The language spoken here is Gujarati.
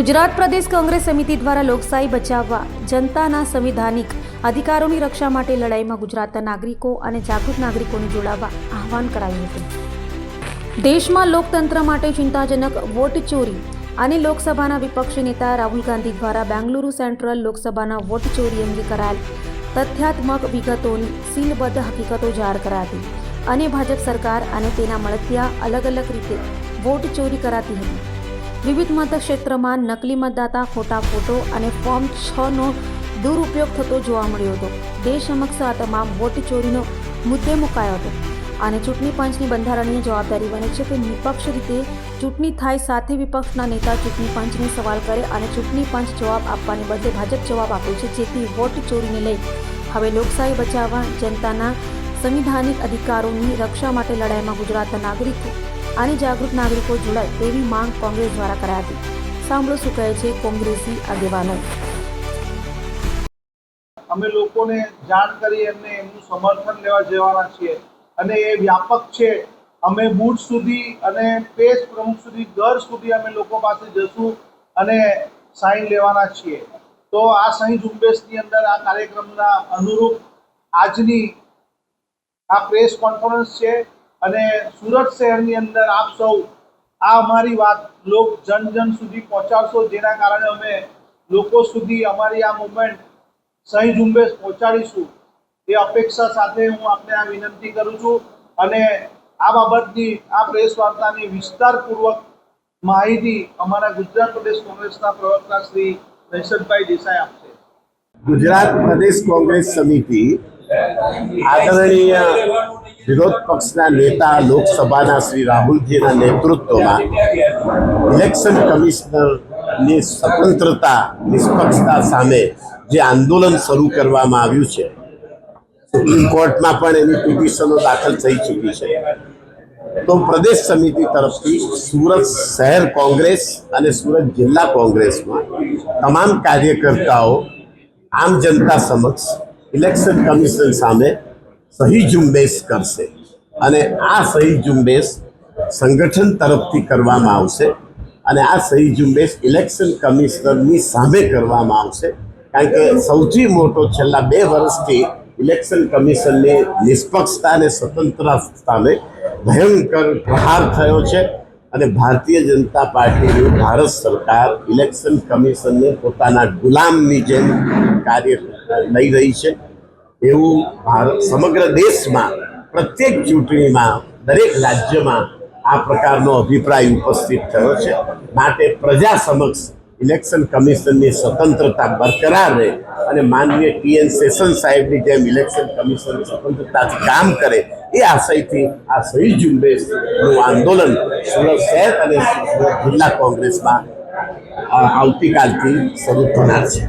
ગુજરાત પ્રદેશ કોંગ્રેસ સમિતિ દ્વારા લોકશાહી બચાવવા જનતાના સંવિધાનિક અધિકારોની રક્ષા માટે લડાઈમાં ગુજરાતના નાગરિકો અને જાગૃત નાગરિકોને જોડાવા આહવાન કરાયું હતું। દેશમાં લોકતંત્ર માટે ચિંતાજનક વોટ ચોરી અને લોકસભાના વિપક્ષી નેતા રાહુલ ગાંધી દ્વારા બેંગલુરુ સેન્ટ્રલ લોકસભાના વોટ ચોરી અંગે કરાયેલ તથ્યાત્મક વિગતોની સીલબદ્ધ હકીકતો જાહેર કરાતી અને ભાજપ સરકાર અને તેના મળતિયા અલગ અલગ રીતે વોટ ચોરી કરાતી હતી। વિવિધ મતક્ષેત્રમાં નકલી મતદાતા, ખોટા ફોટો અને ફોર્મ 6નો દુરુપયોગ થતો જોવા મળ્યો હતો। દેશ સમક્ષ આ તમામ વોટ ચોરીનો મુદ્દે મુકાયો હતો અને ચૂંટણી પંચની બંધારણીય જવાબદારી બને છે કે નિષ્પક્ષ રીતે ચૂંટણી થાય, સાથે વિપક્ષના નેતા ચૂંટણી પંચને સવાલ કરે અને ચૂંટણી પંચ જવાબ આપવાને બદલે ભાજપ જવાબ આપે છે, જેથી વોટ ચોરીને લઈ હવે લોકશાહી બચાવવા જનતાના સંવિધાનિક અધિકારોની રક્ષા માટે લડાઈમાં ગુજરાતના નાગરિકો અને જાગૃત નાગરિકો જોડાય તેવી માંગ કોંગ્રેસ દ્વારા કરાઈ હતી। સાંભળો શું કહે છે કોંગ્રેસી આગેવાનો। અમે લોકોને જાણ કરી એમને એમનું સમર્થન લેવા જવાના છીએ અને એ વ્યાપક છે। અમે બૂથ સુધી અને પેજ પ્રમુખ સુધી, ઘર સુધી અમે લોકો પાસે જશું અને સાઈન લેવાના છીએ। તો આ સહી ઝુંબેશની અંદર આ કાર્યક્રમના અનુરૂપ આજની આ પ્રેસ કોન્ફરન્સ છે અને સુરત શહેરની અંદર આપ સૌ આ અમારી વાત જન સુધી પહોંચાડશો, જેના કારણે અમે લોકો સુધી અમારી આ મુવમેન્ટ સહી ઝુંબેશ પહોંચાડીશું એ અપેક્ષા સાથે હું આપને આ વિનંતી કરું છું અને આ બાબતની આ પ્રેસ વાર્તાની વિસ્તારપૂર્વક માહિતી અમારા ગુજરાત પ્રદેશ કોંગ્રેસના પ્રવક્તા શ્રી દશરથભાઈ દેસાઈ આપશે। ગુજરાત પ્રદેશ કોંગ્રેસ સમિતિ આદરણીય વિરોધ પક્ષના નેતા લોકસભાના શ્રી રાહુલજીના નેતૃત્વમાં ઇલેક્શન કમિશનરની સ્વતંત્રતા, નિષ્પક્ષતા સામે જે આંદોલન શરૂ કરવામાં આવ્યું છે, સુપ્રીમ કોર્ટમાં પણ એની પિટિશનો દાખલ થઈ ચૂકી છે। તો પ્રદેશ સમિતિ તરફથી સુરત શહેર કોંગ્રેસ અને સુરત જિલ્લા કોંગ્રેસમાં તમામ કાર્યકર્તાઓ આમ જનતા સમક્ષ ઇલેક્શન કમિશન સામે સહી ઝુંબેશ કરશે અને આ સહી ઝુંબેશ સંગઠન તરફથી કરવામાં આવશે અને આ સહી ઝુંબેશ ઇલેક્શન કમિશનરની સામે કરવામાં આવશે, કારણ કે સૌથી મોટો છેલ્લા 2 વર્ષથી ઇલેક્શન કમિશનની નિષ્પક્ષતા અને સ્વતંત્રતા સામે ભયંકર પ્રહાર થયો છે અને ભારતીય જનતા પાર્ટીની ભારત સરકાર ઇલેક્શન કમિશનને પોતાના ગુલામની જેમ કાર્ય લઈ રહી છે। એવું સમગ્ર દેશમાં પ્રત્યેક ચૂંટણીમાં દરેક રાજ્યમાં આ પ્રકારનો અભિપ્રાય ઉપસ્થિત થયો છે। માટે પ્રજા સમક્ષ ઇલેક્શન કમિશનની સ્વતંત્રતા બરકરાર રહે અને માનનીય TN સેશન સાહેબની જેમ ઇલેક્શન કમિશન સ્વતંત્રતાથી કામ કરે એ આશયથી આ સહી ઝુંબેશનું આંદોલન સુરત શહેર અને સુરત જિલ્લા કોંગ્રેસમાં આવતીકાલથી શરૂ થનાર છે।